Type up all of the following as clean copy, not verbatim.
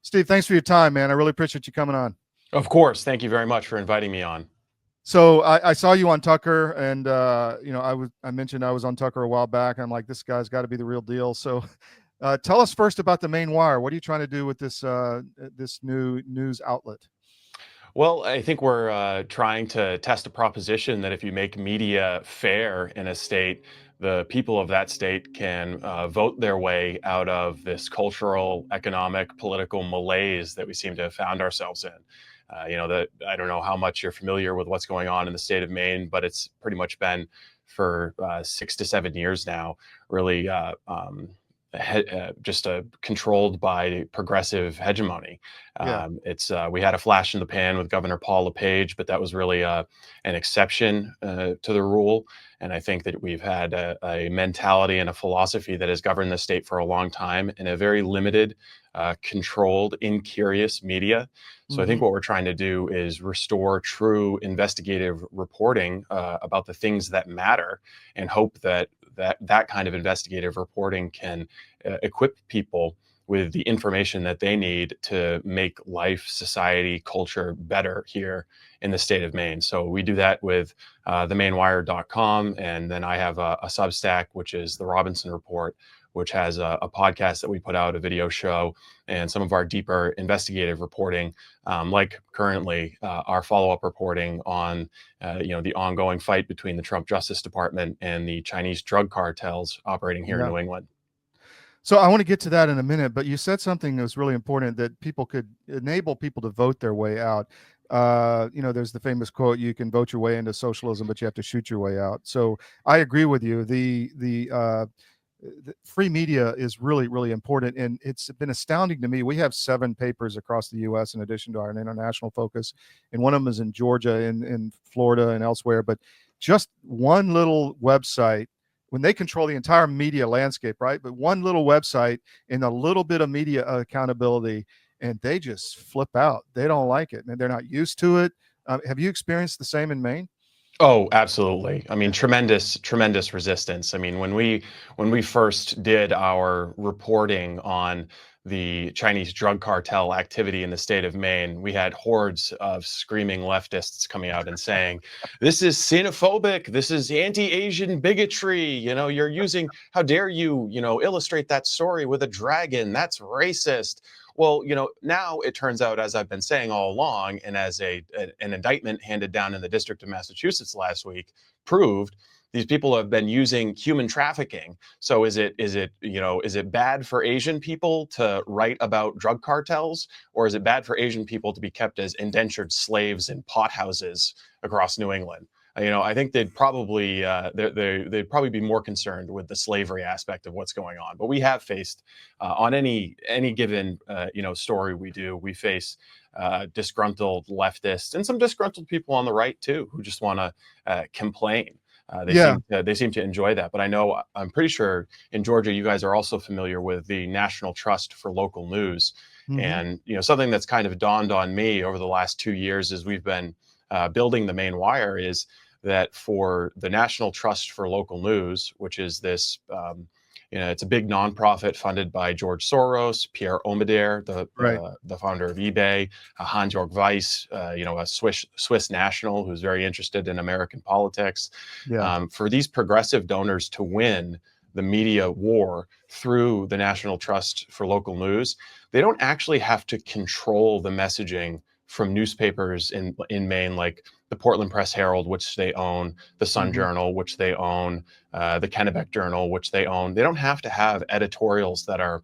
Steve, thanks for your time, man. I really appreciate you coming on. Of course. Thank you very much for inviting me on. So I saw you on Tucker, and I mentioned I was on Tucker a while back. I'm like, this guy's got to be the real deal. So tell us first about the Maine Wire. What are you trying to do with this new news outlet? Well, I think we're trying to test a proposition that if you make media fair in a state, the people of that state can vote their way out of this cultural, economic, political malaise that we seem to have found ourselves in. That I don't know how much you're familiar with what's going on in the state of Maine, but it's pretty much been for 6 to 7 years now, really just controlled by progressive hegemony. Yeah. It's we had a flash in the pan with Governor Paul LePage, but that was really an exception to the rule. And I think that we've had a mentality and a philosophy that has governed the state for a long time in a very limited, controlled, incurious media. So I think what we're trying to do is restore true investigative reporting about the things that matter, and hope that that kind of investigative reporting can equip people with the information that they need to make life, society, culture better here in the state of Maine. So we do that with themainewire.com. And then I have a Substack, which is the Robinson Report, which has a podcast that we put out, a video show, and some of our deeper investigative reporting, like currently our follow-up reporting on the ongoing fight between the Trump Justice Department and the Chinese drug cartels operating here in New England. So I want to get to that in a minute, but you said something that was really important, that people could enable people to vote their way out. There's the famous quote, you can vote your way into socialism, but you have to shoot your way out. So I agree with you. The free media is really, really important. And it's been astounding to me. We have 7 papers across the U.S. in addition to our international focus. And one of them is in Georgia, in Florida, and elsewhere. But just one little website, when they control the entire media landscape, right? But one little website and a little bit of media accountability, and they just flip out. They don't like it, and they're not used to it. Have you experienced the same in Maine? Oh, absolutely. I mean, tremendous resistance. I mean, when we first did our reporting on the Chinese drug cartel activity in the state of Maine, we had hordes of screaming leftists coming out and saying, this is xenophobic, this is anti-Asian bigotry, you're using, how dare you, illustrate that story with a dragon, that's racist. Well, now it turns out, as I've been saying all along, and as an indictment handed down in the District of Massachusetts last week proved, these people have been using human trafficking. So is it bad for Asian people to write about drug cartels, or is it bad for Asian people to be kept as indentured slaves in pothouses across New England? I think they'd probably be more concerned with the slavery aspect of what's going on. But we have faced on any given story we face disgruntled leftists and some disgruntled people on the right too, who just want to complain. They seem to enjoy that. But I'm pretty sure in Georgia, you guys are also familiar with the National Trust for Local News. And something that's kind of dawned on me over the last 2 years as we've been building the Maine Wire is that for the National Trust for Local News, which is this, it's a big nonprofit funded by George Soros, Pierre Omidyar, the founder of eBay, Hans-Jörg Weiss, a Swiss national who's very interested in American politics. For these progressive donors to win the media war through the National Trust for Local News, they don't actually have to control the messaging from newspapers in Maine, like the Portland Press Herald, which they own, the Sun Journal, which they own, the Kennebec Journal, which they own. They don't have to have editorials that are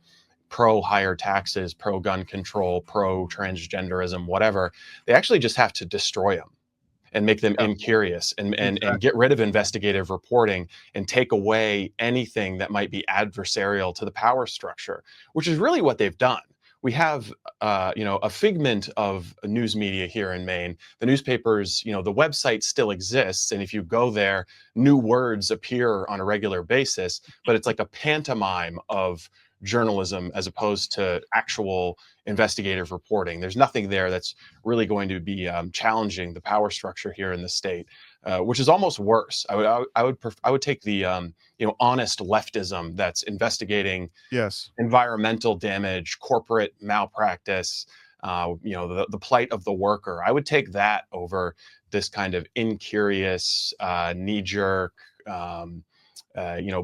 pro higher taxes, pro gun control, pro transgenderism, whatever. They actually just have to destroy them and make them incurious and get rid of investigative reporting and take away anything that might be adversarial to the power structure, which is really what they've done. We have, a figment of news media here in Maine. The newspapers, the website still exists. And if you go there, new words appear on a regular basis, but it's like a pantomime of journalism as opposed to actual investigative reporting. There's nothing there that's really going to be challenging the power structure here in the state. which is almost worse. I would take the honest leftism that's investigating Yes. environmental damage, corporate malpractice, the plight of the worker. I would take that over this kind of incurious, knee-jerk,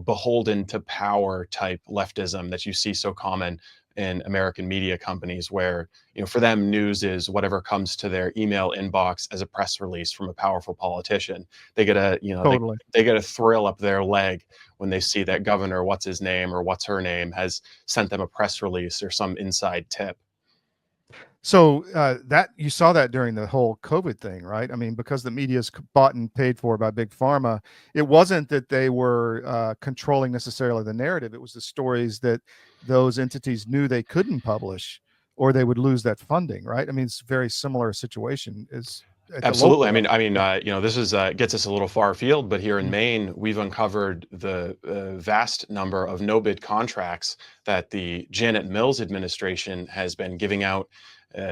beholden to power type leftism that you see so common in American media companies, where for them news is whatever comes to their email inbox as a press release from a powerful politician. They get a Totally. they get a thrill up their leg when they see that governor, what's his name or what's her name, has sent them a press release or some inside tip. So that you saw that during the whole COVID thing, right? I mean, because the media is bought and paid for by big pharma, it wasn't that they were controlling necessarily the narrative. It was the stories that those entities knew they couldn't publish, or they would lose that funding, right? I mean, it's a very similar situation as at the Absolutely. local level. This is gets us a little far afield, but here in Mm. Maine, we've uncovered the vast number of no bid contracts that the Janet Mills administration has been giving out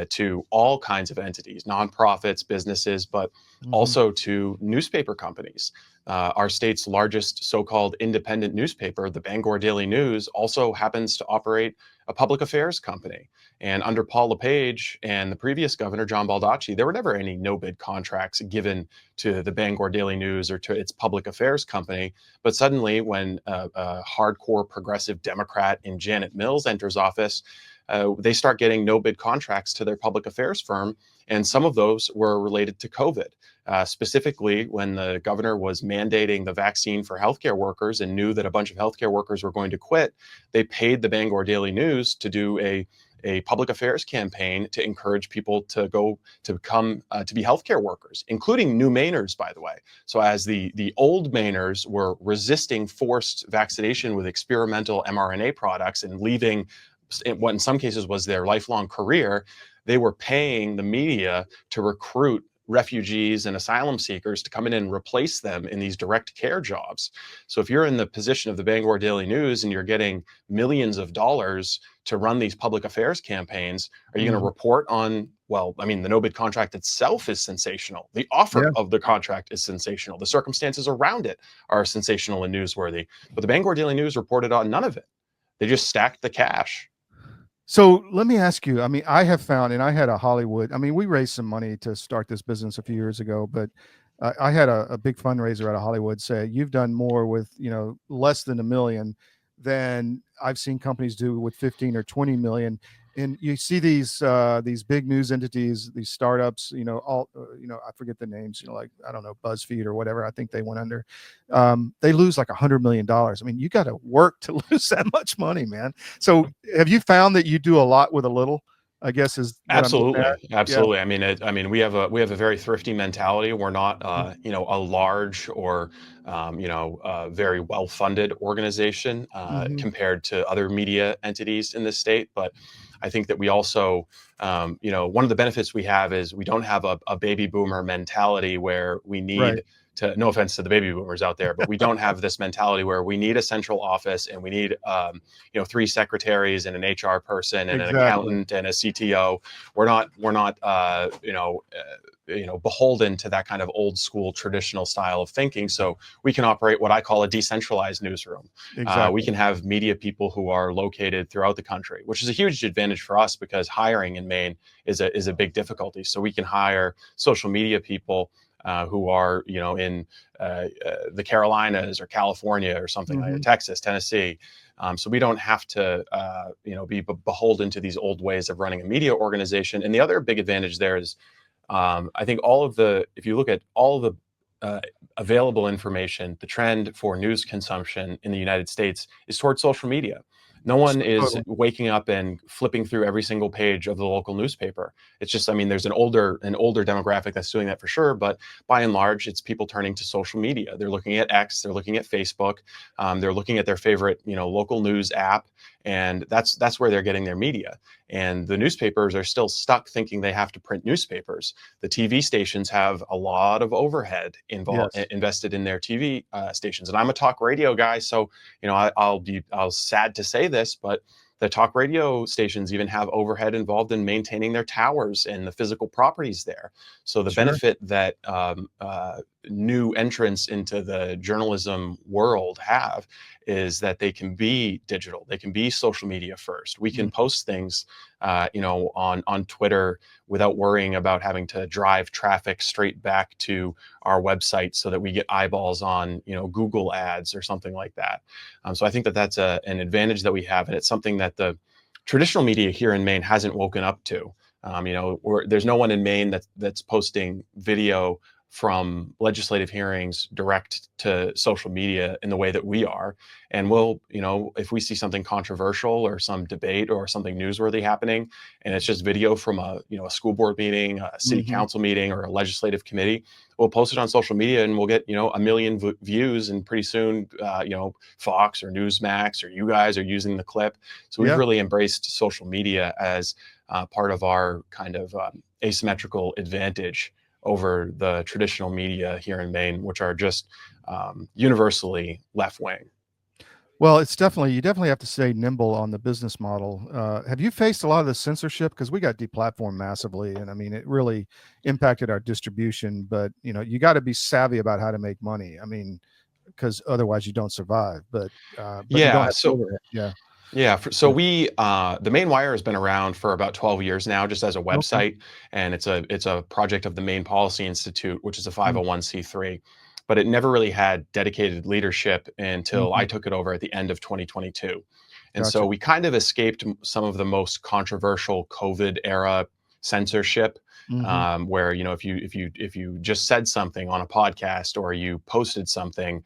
to all kinds of entities, nonprofits, businesses, but Mhm. also to newspaper companies. Our state's largest so-called independent newspaper, the Bangor Daily News, also happens to operate a public affairs company. And under Paul LePage and the previous governor, John Baldacci, there were never any no bid contracts given to the Bangor Daily News or to its public affairs company. But suddenly, when a hardcore progressive Democrat in Janet Mills enters office, they start getting no bid contracts to their public affairs firm. And some of those were related to COVID. Specifically, when the governor was mandating the vaccine for healthcare workers and knew that a bunch of healthcare workers were going to quit, they paid the Bangor Daily News to do a public affairs campaign to encourage people to go to become to be healthcare workers, including new Mainers, by the way. So as the old Mainers were resisting forced vaccination with experimental mRNA products and leaving what in some cases was their lifelong career, they were paying the media to recruit refugees and asylum seekers to come in and replace them in these direct care jobs. So if you're in the position of the Bangor Daily News and you're getting millions of dollars to run these public affairs campaigns, are you going to Mhm. report on, well, I mean, the no bid contract itself is sensational. The offer Yeah. of the contract is sensational. The circumstances around it are sensational and newsworthy. But the Bangor Daily News reported on none of it. They just stacked the cash. So let me ask you, I mean, I have found, and I had a Hollywood, I mean, we raised some money to start this business a few years ago, but I had a big fundraiser out of Hollywood say, you've done more with, less than 1 million than I've seen companies do with 15 or 20 million. And you see these big news entities, these startups, I forget the names, like, I don't know, BuzzFeed or whatever. I think they went under. They lose like $100 million. I mean, you got to work to lose that much money, man. So have you found that you do a lot with a little, I guess is what I'm getting at? Absolutely, Yeah. absolutely. I mean, we have a very thrifty mentality. We're not, Mhm. a large or, very well-funded organization Mhm. compared to other media entities in this state. But I think that we also, one of the benefits we have is we don't have a baby boomer mentality where we Right. need to. No offense to the baby boomers out there, but we don't have this mentality where we need a central office and we need, 3 secretaries and an HR person and an Exactly. accountant and a CTO. We're not beholden to that kind of old school traditional style of thinking. So we can operate what I call a decentralized newsroom. We Exactly. can have media people who are located throughout the country, which is a huge advantage for us because hiring in Maine is a big difficulty. So we can hire social media people who are in the Carolinas or California or something like that, Mhm. Texas, Tennessee. So we don't have to, be beholden to these old ways of running a media organization. And the other big advantage there is, I think if you look at all the available information, the trend for news consumption in the United States is towards social media. No one is Totally. waking up and flipping through every single page of the local newspaper. It's just, I mean, there's an older demographic that's doing that for sure, but by and large, it's people turning to social media. They're looking at X, they're looking at Facebook, they're looking at their favorite, local news app, and that's where they're getting their media. And the newspapers are still stuck thinking they have to print newspapers. The TV stations have a lot of overhead Yes. invested in their TV stations. And I'm a talk radio guy, so I'll sad to say this, but the talk radio stations even have overhead involved in maintaining their towers and the physical properties there. So the Sure. benefit that new entrants into the journalism world have is that they can be digital, they can be social media first. We can Mm. post things, on Twitter without worrying about having to drive traffic straight back to our website so that we get eyeballs on, Google ads or something like that. So I think that that's an advantage that we have, and it's something that the traditional media here in Maine hasn't woken up to. There's no one in Maine that's posting video from legislative hearings direct to social media in the way that we are. And we'll, if we see something controversial or some debate or something newsworthy happening, and it's just video from a school board meeting, a city Hmm. council meeting, or a legislative committee, we'll post it on social media and we'll get, a million views. And pretty soon, Fox or Newsmax or you guys are using the clip. So we've Yeah. really embraced social media as part of our kind of asymmetrical advantage over the traditional media here in Maine, which are just universally left wing. Well, you definitely have to stay nimble on the business model. Have you faced a lot of the censorship? Because we got deplatformed massively, and I mean, it really impacted our distribution. But you got to be savvy about how to make money. I mean, because otherwise you don't survive. But you don't Yeah. have the So overhead. Yeah. yeah. So Yeah. the Maine Wire has been around for about 12 years now, just as a Okay. website, and it's a project of the Maine Policy Institute, which is a Mm. 501c3. But it never really had dedicated leadership until I Mhm. took it over at the end of 2022. And so Gotcha. we kind of escaped some of the most controversial COVID era censorship, Mhm. where if you just said something on a podcast or you posted something,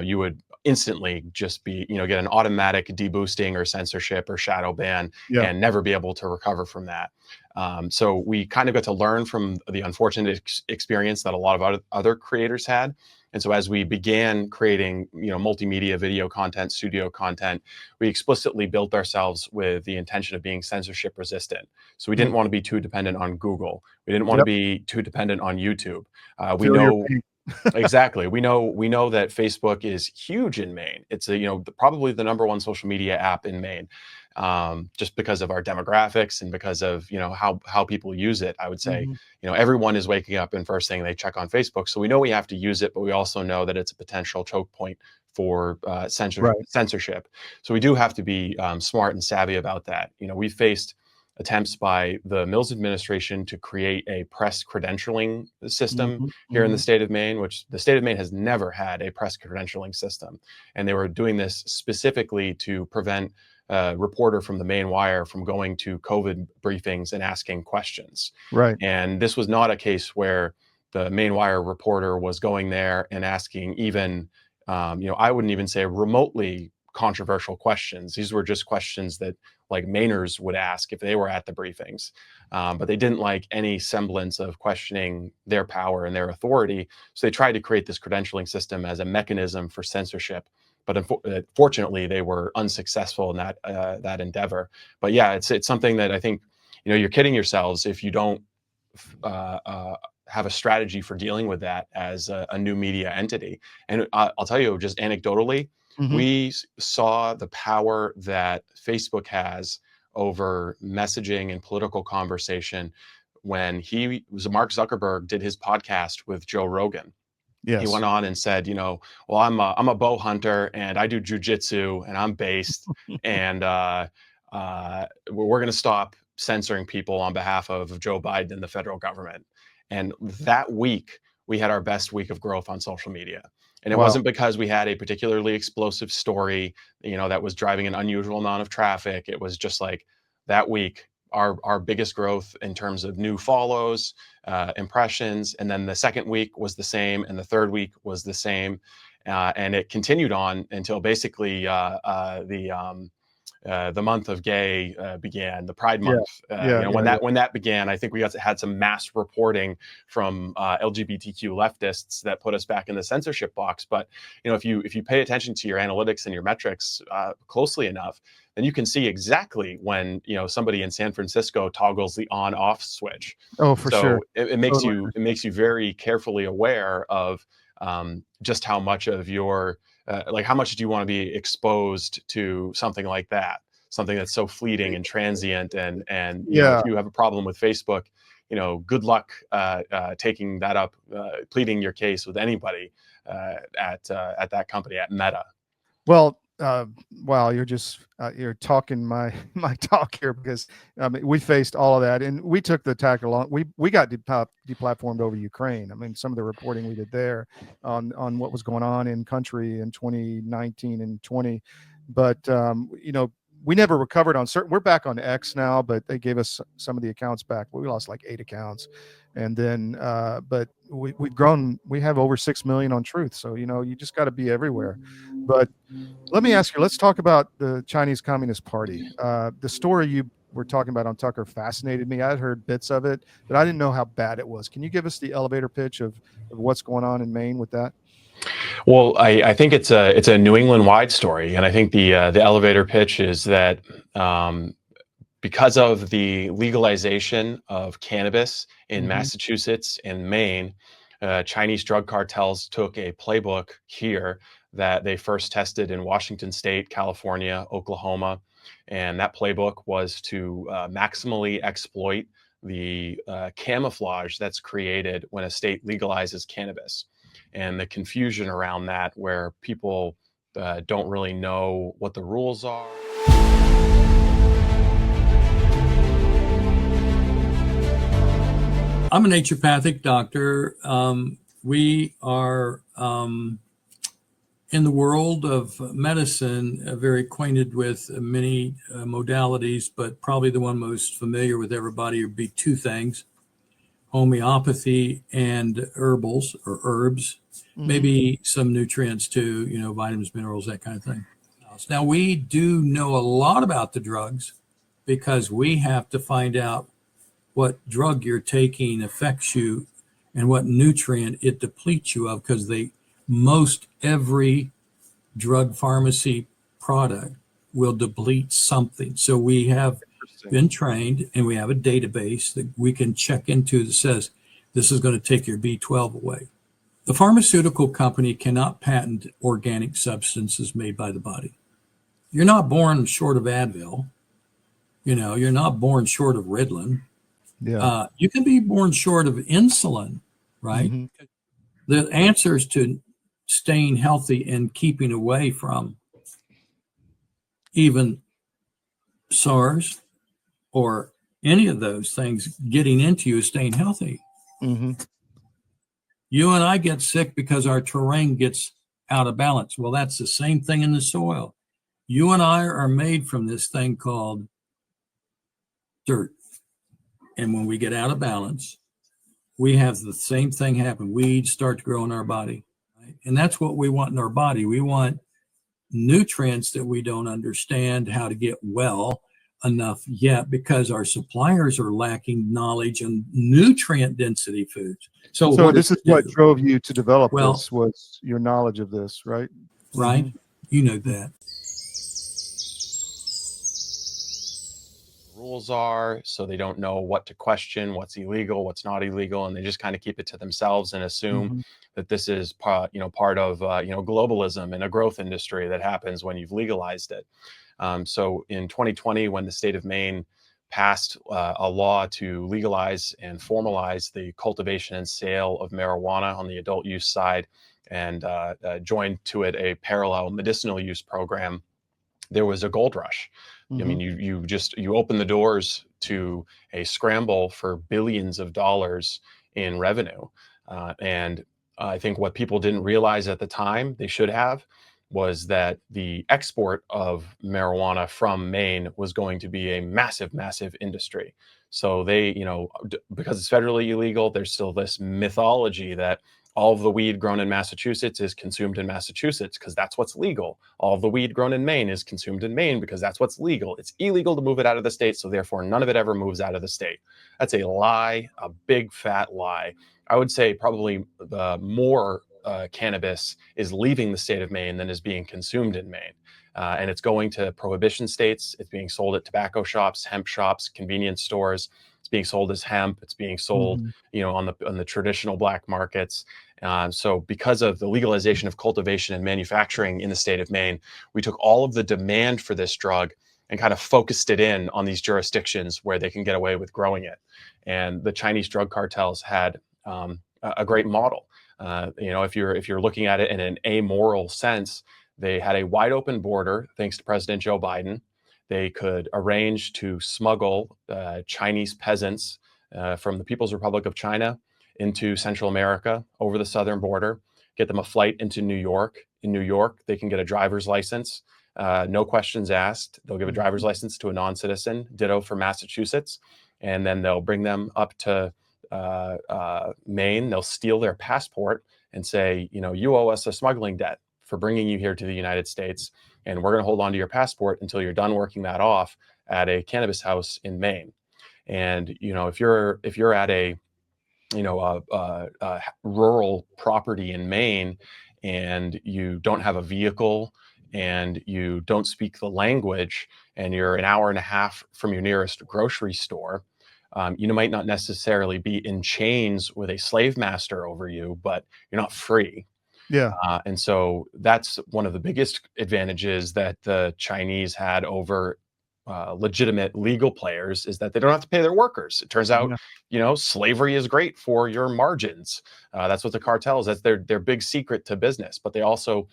you would instantly just be get an automatic deboosting or censorship or shadow ban Yeah. and never be able to recover from that. So we kind of got to learn from the unfortunate experience that a lot of other creators had. And so as we began creating, multimedia video content, studio content, we explicitly built ourselves with the intention of being censorship resistant. So we didn't Mm. want to be too dependent on Google. We didn't want to Yep. be too dependent on YouTube. We Feel your know pain. exactly. We know that Facebook is huge in Maine. It's probably the number one social media app in Maine, just because of our demographics and because of how people use it. I would say Mhm. everyone is waking up and first thing they check on Facebook. So we know we have to use it, but we also know that it's a potential choke point for Right. censorship. So we do have to be smart and savvy about that. We faced attempts by the Mills administration to create a press credentialing system Mhm. here in the Mhm. state of Maine, which the state of Maine has never had a press credentialing system. And they were doing this specifically to prevent a reporter from the Maine Wire from going to COVID briefings and asking questions. Right. And this was not a case where the Maine Wire reporter was going there and asking even, I wouldn't even say remotely controversial questions. These were just questions that like Mainers would ask if they were at the briefings. But they didn't like any semblance of questioning their power and their authority. So they tried to create this credentialing system as a mechanism for censorship. But fortunately, they were unsuccessful in that endeavor. But yeah, it's something that I think you're kidding yourselves if you don't have a strategy for dealing with that as a new media entity. And I'll tell you, just anecdotally, Mhm. we saw the power that Facebook has over messaging and political conversation when Mark Zuckerberg did his podcast with Joe Rogan. He Yes. went on and said, well, I'm a bow hunter and I do jujitsu and I'm based and we're going to stop censoring people on behalf of Joe Biden and the federal government. And that week, we had our best week of growth on social media. And it Wow. wasn't because we had a particularly explosive story, that was driving an unusual amount of traffic. It was just like that week, our biggest growth in terms of new follows, impressions, and then the second week was the same, and the third week was the same, and it continued on until basically the month of gay began, the Pride Yeah. Month. Yeah. When Yeah. Yeah. that began, I think we had some mass reporting from LGBTQ leftists that put us back in the censorship box. But if you pay attention to your analytics and your metrics closely enough, then you can see exactly when somebody in San Francisco toggles the on-off switch. Oh, for sure. So it makes Totally. you very carefully aware of just how much of your like how much do you want to be exposed to something like that. something that's so fleeting and transient. And Yeah. if you have a problem with Facebook, good luck taking that up, pleading your case with anybody at that company, at Meta. Well, wow, you're talking my my talk here, because we faced all of that, and we took the tack along. We got deplatformed over Ukraine. I mean, some of the reporting we did there on what was going on in country in 2019 and 20, but we never recovered on certain. We're back on X now, but they gave us some of the accounts back. We lost like 8 accounts, and then but we've grown. We have over 6 million on Truth, so you just got to be everywhere. But let me ask you, let's talk about the Chinese Communist Party. The story you were talking about on Tucker fascinated me. I'd heard bits of it, but I didn't know how bad it was. Can you give us the elevator pitch of what's going on in Maine with that? Well, I think it's a New England wide story, and I think the elevator pitch is that because of the legalization of cannabis in Massachusetts and Maine, Chinese drug cartels took a playbook here that they first tested in Washington State, California, Oklahoma, and that playbook was to maximally exploit the camouflage that's created when a state legalizes cannabis, and the confusion around that, where people don't really know what the rules are. I'm a naturopathic doctor. We are in the world of medicine very acquainted with many modalities, but probably the one most familiar with everybody would be two things: homeopathy and herbs, maybe some nutrients too, vitamins, minerals, that kind of thing. Now, we do know a lot about the drugs because we have to find out what drug you're taking affects you and what nutrient it depletes you of, because most every drug pharmacy product will deplete something. So we have been trained, and we have a database that we can check into that says this is going to take your B12 away. The pharmaceutical company cannot patent organic substances made by the body. You're not born short of Advil. You're not born short of Ritalin. Yeah. You can be born short of insulin, right? The answers to staying healthy and keeping away from even SARS or any of those things getting into you is staying healthy. You and I get sick because our terrain gets out of balance. Well, that's the same thing in the soil. You and I are made from this thing called dirt. And when we get out of balance, we have the same thing happen. Weeds start to grow in our body. Right? And that's what we want in our body. We want nutrients that we don't understand how to get well enough yet, because our suppliers are lacking knowledge on nutrient density foods. So this is what drove you to develop this, was your knowledge of this, right? Right. You know that. Rules are, so they don't know what to question, what's illegal, what's not illegal, and they just kind of keep it to themselves and assume that this is part of globalism and a growth industry that happens when you've legalized it. So in 2020, when the state of Maine passed a law to legalize and formalize the cultivation and sale of marijuana on the adult use side, and joined to it a parallel medicinal use program, there was a gold rush. I mean, you open the doors to a scramble for billions of dollars in revenue. And I think what people didn't realize at the time, they should have, was that the export of marijuana from Maine was going to be a massive, massive industry. So they, because it's federally illegal, there's still this mythology that all of the weed grown in Massachusetts is consumed in Massachusetts because that's what's legal. All of the weed grown in Maine is consumed in Maine because that's what's legal. It's illegal to move it out of the state, so therefore none of it ever moves out of the state. That's a lie, a big fat lie. I would say probably more cannabis is leaving the state of Maine than is being consumed in Maine. And it's going to prohibition states. It's being sold at tobacco shops, hemp shops, convenience stores. It's being sold as hemp. It's being sold, on the traditional black markets. So because of the legalization of cultivation and manufacturing in the state of Maine, we took all of the demand for this drug and kind of focused it in on these jurisdictions where they can get away with growing it. And the Chinese drug cartels had a great model. If you're looking at it in an amoral sense, they had a wide open border thanks to President Joe Biden. They could arrange to smuggle Chinese peasants from the People's Republic of China into Central America over the southern border, get them a flight into New York. In New York, they can get a driver's license, no questions asked. They'll give a driver's license to a non-citizen, ditto for Massachusetts, and then they'll bring them up to Maine. They'll steal their passport and say, you owe us a smuggling debt for bringing you here to the United States, and we're going to hold on to your passport until you're done working that off at a cannabis house in Maine. And if you're at a rural property in Maine and you don't have a vehicle and you don't speak the language and you're an hour and a half from your nearest grocery store, you might not necessarily be in chains with a slave master over you, but you're not free. Yeah. And so that's one of the biggest advantages that the Chinese had over legitimate legal players, is that they don't have to pay their workers. It turns out, slavery is great for your margins. That's what the cartels, that's their big secret to business. But they also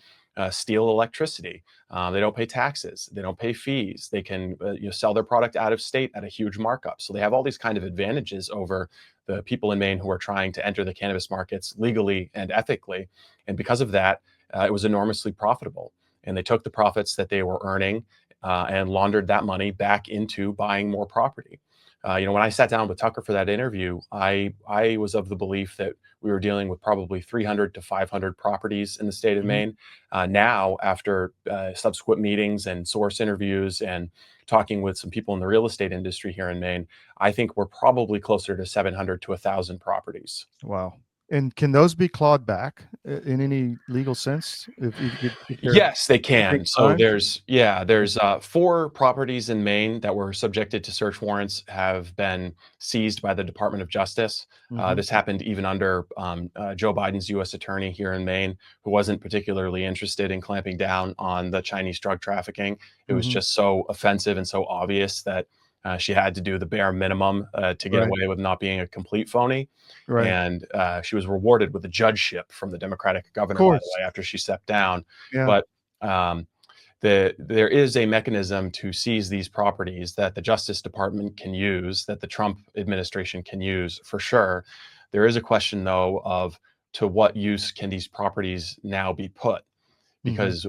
steal electricity. They don't pay taxes. They don't pay fees. They can sell their product out of state at a huge markup. So they have all these kind of advantages over the people in Maine who are trying to enter the cannabis markets legally and ethically. And because of that, it was enormously profitable. And they took the profits that they were earning and laundered that money back into buying more property. When I sat down with Tucker for that interview, I was of the belief that we were dealing with probably 300 to 500 properties in the state of Maine. Now, after subsequent meetings and source interviews and talking with some people in the real estate industry here in Maine, I think we're probably closer to 700 to 1,000 properties. Wow. And can those be clawed back in any legal sense? If Yes, they can. So time? there's 4 properties in Maine that were subjected to search warrants have been seized by the Department of Justice. This happened even under Joe Biden's U.S. attorney here in Maine, who wasn't particularly interested in clamping down on the Chinese drug trafficking. It was just so offensive and so obvious that she had to do the bare minimum to get away with not being a complete phony. Right. And she was rewarded with a judgeship from the Democratic governor, by the way, after she stepped down. Yeah. But there is a mechanism to seize these properties that the Justice Department can use, that the Trump administration can use for sure. There is a question, though, of to what use can these properties now be put? Because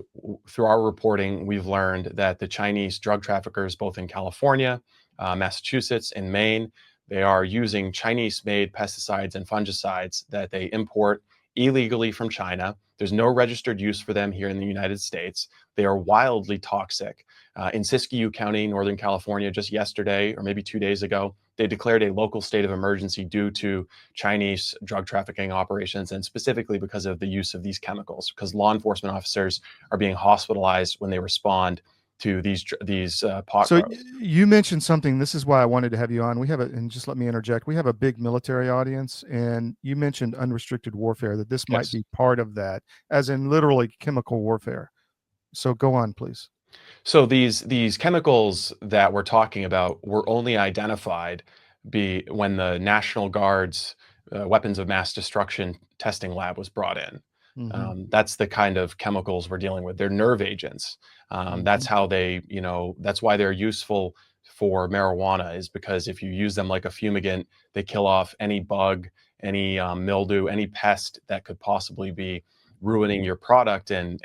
through our reporting, we've learned that the Chinese drug traffickers, both in California, Massachusetts, and Maine, they are using Chinese-made pesticides and fungicides that they import illegally from China. There's no registered use for them here in the United States. They are wildly toxic. In Siskiyou County, Northern California, just yesterday, or maybe 2 days ago, they declared a local state of emergency due to Chinese drug trafficking operations, and specifically because of the use of these chemicals, because law enforcement officers are being hospitalized when they respond to these pot So grows. you mentioned something. This is why I wanted to have you on. And just let me interject. We have a big military audience, and you mentioned unrestricted warfare, that this might be part of that, as in literally chemical warfare. So go on, please. So these chemicals that we're talking about were only identified when the National Guard's weapons of mass destruction testing lab was brought in. That's the kind of chemicals we're dealing with. They're nerve agents. That's how that's why they're useful for marijuana, is because if you use them like a fumigant, they kill off any bug, any mildew, any pest that could possibly be ruining your product and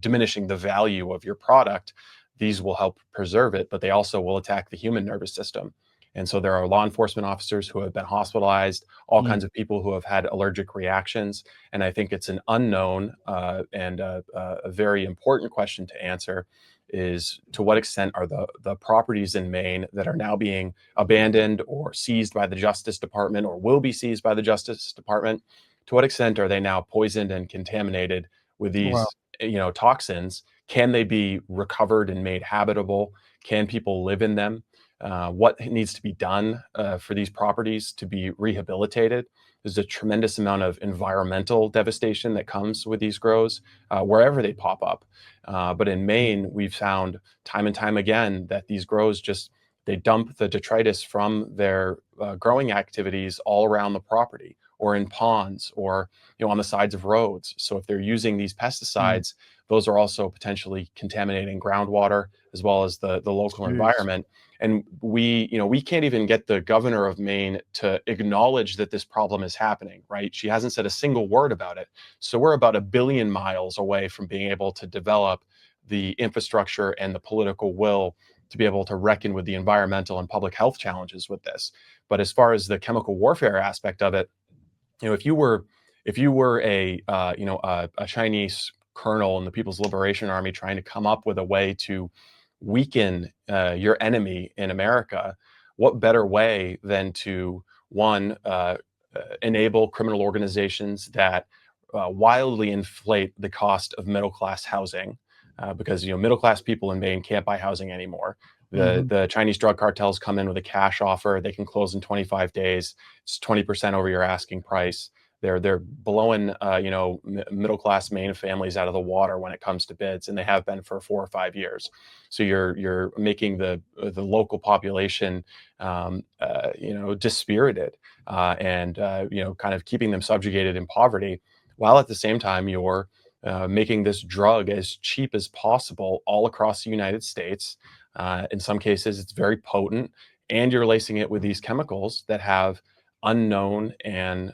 diminishing the value of your product. These will help preserve it, but they also will attack the human nervous system. And so there are law enforcement officers who have been hospitalized, all kinds of people who have had allergic reactions. And I think it's an unknown and a very important question to answer, is to what extent are the properties in Maine that are now being abandoned or seized by the Justice Department or will be seized by the Justice Department, to what extent are they now poisoned and contaminated with these toxins? Can they be recovered and made habitable? Can people live in them? what needs to be done for these properties to be rehabilitated. There's a tremendous amount of environmental devastation that comes with these grows wherever they pop up. But in Maine, we've found time and time again that these grows they dump the detritus from their growing activities all around the property, or in ponds, or on the sides of roads. So if they're using these pesticides, those are also potentially contaminating groundwater as well as the local environment. And we can't even get the governor of Maine to acknowledge that this problem is happening, right? She hasn't said a single word about it. So we're about 1 billion miles away from being able to develop the infrastructure and the political will to be able to reckon with the environmental and public health challenges with this. But as far as the chemical warfare aspect of it, if you were a Chinese colonel in the People's Liberation Army trying to come up with a way to weaken your enemy in America, what better way than to enable criminal organizations that wildly inflate the cost of middle-class housing, because middle-class people in Maine can't buy housing anymore. The Chinese drug cartels come in with a cash offer. They can close in 25 days. It's 20% over your asking price. They're blowing middle-class Maine families out of the water when it comes to bids, and they have been for 4 or 5 years. So you're making the local population dispirited, and kind of keeping them subjugated in poverty, while at the same time you're making this drug as cheap as possible all across the United States. In some cases, it's very potent, and you're lacing it with these chemicals that have unknown and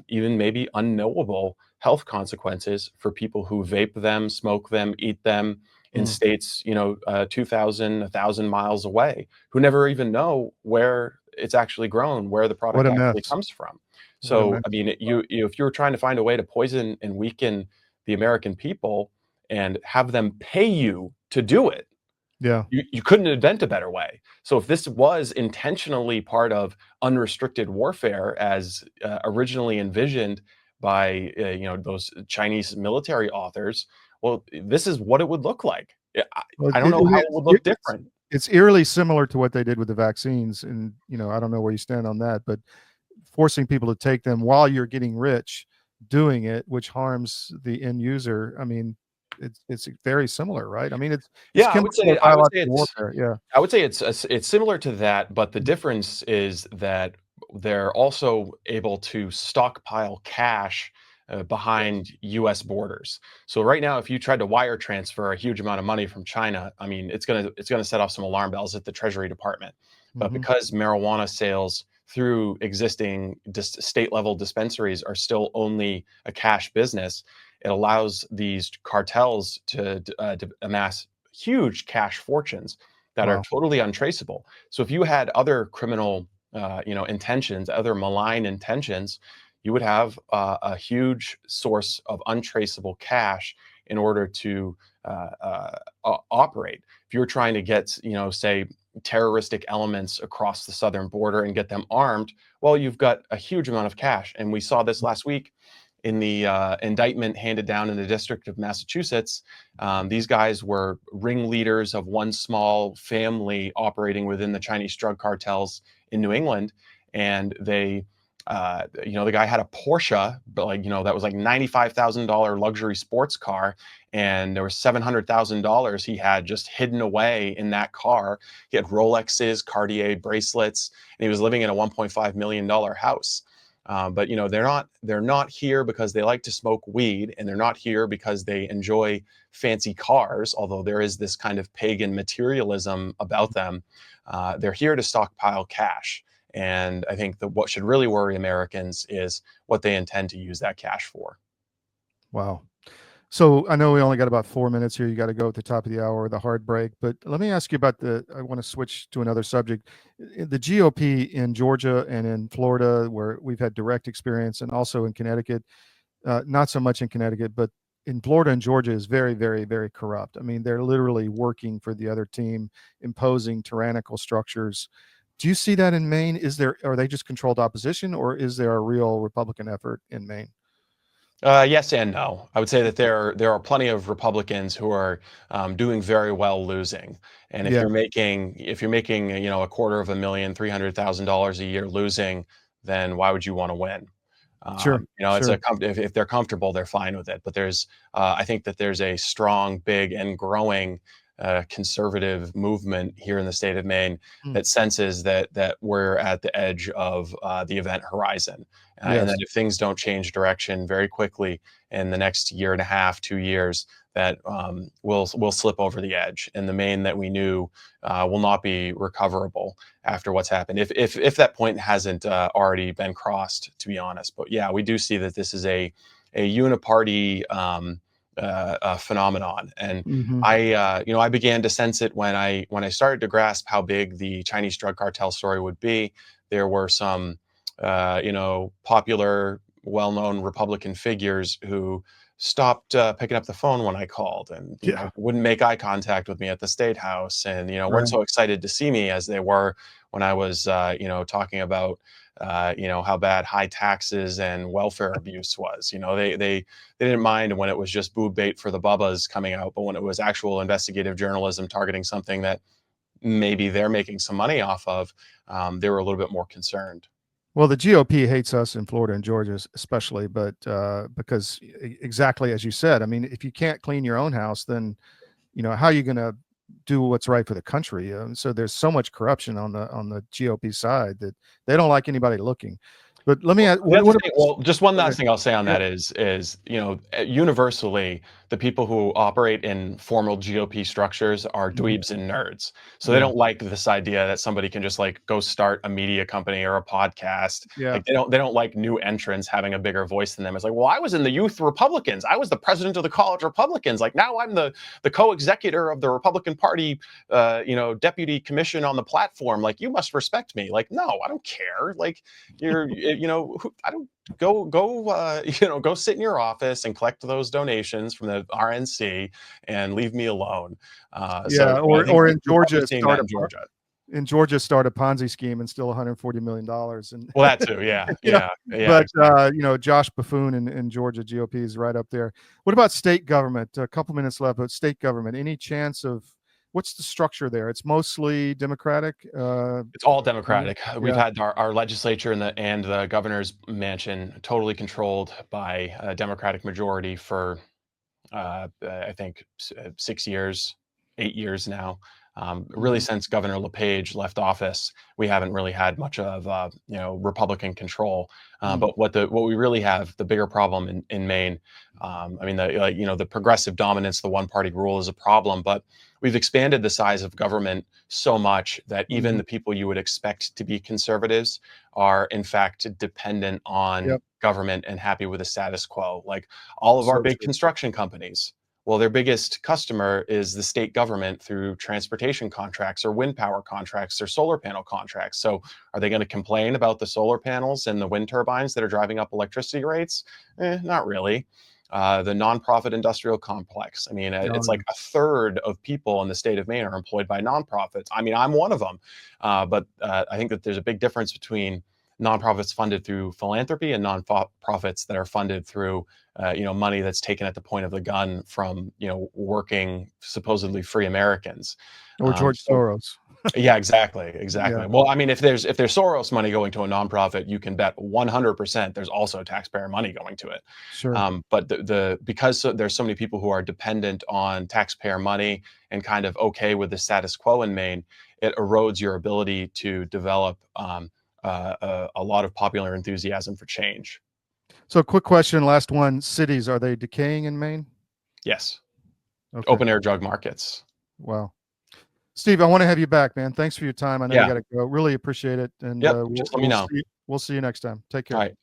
even maybe unknowable health consequences for people who vape them, smoke them, eat them in states 2,000, 1,000 miles away, who never even know where it's actually grown, where the product actually comes from. So, I mean, if you're trying to find a way to poison and weaken the American people and have them pay you to do it, you couldn't invent a better way. So if this was intentionally part of unrestricted warfare as originally envisioned by those Chinese military authors, well, this is what it would look like. I don't know how it would look different. It's eerily similar to what they did with the vaccines, and I don't know where you stand on that, but forcing people to take them while you're getting rich doing it, which harms the end user. I mean, it's very similar, right? I mean, it's I would say warfare. I would say it's similar to that, but the difference is that they're also able to stockpile cash behind U.S. borders. So right now, if you tried to wire transfer a huge amount of money from China, I mean, it's gonna set off some alarm bells at the Treasury Department. But because marijuana sales through existing state level dispensaries are still only a cash business, it allows these cartels to amass huge cash fortunes that are totally untraceable. So if you had other criminal intentions, other malign intentions, you would have a huge source of untraceable cash in order to operate. If you're trying to get, say, terroristic elements across the southern border and get them armed, well, you've got a huge amount of cash. And we saw this last week in the indictment handed down in the District of Massachusetts. These guys were ringleaders of one small family operating within the Chinese drug cartels in New England. And they, the guy had a Porsche, but that was like $95,000 luxury sports car. And there was $700,000 he had just hidden away in that car. He had Rolexes, Cartier bracelets, and he was living in a $1.5 million house. But they're not here because they like to smoke weed, and they're not here because they enjoy fancy cars, although there is this kind of pagan materialism about them. They're here to stockpile cash. And I think that what should really worry Americans is what they intend to use that cash for. Wow. So I know we only got about 4 minutes here. You got to go at the top of the hour, the hard break. But let me ask you about I want to switch to another subject. The GOP in Georgia and in Florida, where we've had direct experience, and also in Connecticut, not so much in Connecticut, but in Florida and Georgia is very, very, very corrupt. I mean, they're literally working for the other team, imposing tyrannical structures. Do you see that in Maine? Are they just controlled opposition, or is there a real Republican effort in Maine? Yes and no. I would say that there are plenty of Republicans who are doing very well losing. And Yeah, if you're making $250,000, $300,000 a year losing, then why would you want to win? sure, It's sure. if they're comfortable, they're fine with it. But I think that there's a strong, big, and growing conservative movement here in the state of Maine Mm, that senses that we're at the edge of the event horizon, and that yes. if things don't change direction very quickly in the next year and a half, 2 years, that we'll slip over the edge, and the Maine that we knew will not be recoverable after what's happened, if that point hasn't already been crossed, to be honest. But yeah, we do see that this is a uniparty phenomenon, and Hmm. I began to sense it when I started to grasp how big the Chinese drug cartel story would be. There were some popular, well-known Republican figures who stopped picking up the phone when I called, and Yeah, wouldn't make eye contact with me at the state house, and weren't right. so excited to see me as they were when I was talking about how bad high taxes and welfare abuse was. They didn't mind when it was just boob bait for the bubbas coming out, but when it was actual investigative journalism targeting something that maybe they're making some money off of, they were a little bit more concerned. Well, the GOP hates us in Florida and Georgia, especially, but because exactly as you said, I mean, if you can't clean your own house, then how are you going to do what's right for the country? So there's so much corruption on the GOP side that they don't like anybody looking. But let me ask, The other what thing, well, just one about, last thing I'll say on yeah, that is universally, the people who operate in formal GOP structures are mhm, dweebs and nerds. So they yeah, don't like this idea that somebody can just like go start a media company or a podcast. yeah, Like they don't like new entrants having a bigger voice than them. It's like, well, I was in the youth Republicans. I was the president of the college Republicans. Like now I'm the co-executor of the Republican Party, deputy commission on the platform. Like you must respect me. Like no, I don't care. Like I don't go sit in your office and collect those donations from the RNC and leave me alone. yeah, I think or in you're probably Georgia seeing that in Georgia. start a Ponzi scheme and steal $140 million, and Well, that too. Yeah, you know, yeah, but exactly. Josh Buffoon in Georgia GOP is right up there. What about state government? A couple minutes left, but state government, any chance of what's the structure there? It's mostly Democratic. It's all Democratic. We've Yeah. had our legislature and the governor's mansion totally controlled by a Democratic majority for I think 6 years, 8 years now. Really, Mhm. since Governor LePage left office, we haven't really had much of Republican control. Mm. But what we really have, the bigger problem in Maine, I mean, the progressive dominance, the one party rule is a problem, but we've expanded the size of government so much that even Mhm. the people you would expect to be conservatives are in fact dependent on Yep. government and happy with the status quo. Like all of our So big true. construction companies, well, their biggest customer is the state government through transportation contracts or wind power contracts or solar panel contracts. So are they going to complain about the solar panels and the wind turbines that are driving up electricity rates? Not really. The nonprofit industrial complex. I mean, Oh, it's like a third of people in the state of Maine are employed by nonprofits. I mean, I'm one of them. But I think that there's a big difference between nonprofits funded through philanthropy and nonprofits that are funded through money that's taken at the point of the gun from working supposedly free Americans. or George So Soros. yeah, exactly, Yeah, exactly. Well, I mean, if there's Soros money going to a nonprofit, you can bet 100% there's also taxpayer money going to it. sure. But because there's so many people who are dependent on taxpayer money and kind of okay with the status quo in Maine, it erodes your ability to develop a lot of popular enthusiasm for change. So quick question, last one. Cities, are they decaying in Maine? Yes, Okay. open air drug markets. Wow. Steve, I want to have you back, man. Thanks for your time. I know you Yeah. got to go. Really appreciate it. And Yep. Just let me know. we'll see you next time. Take All care. right.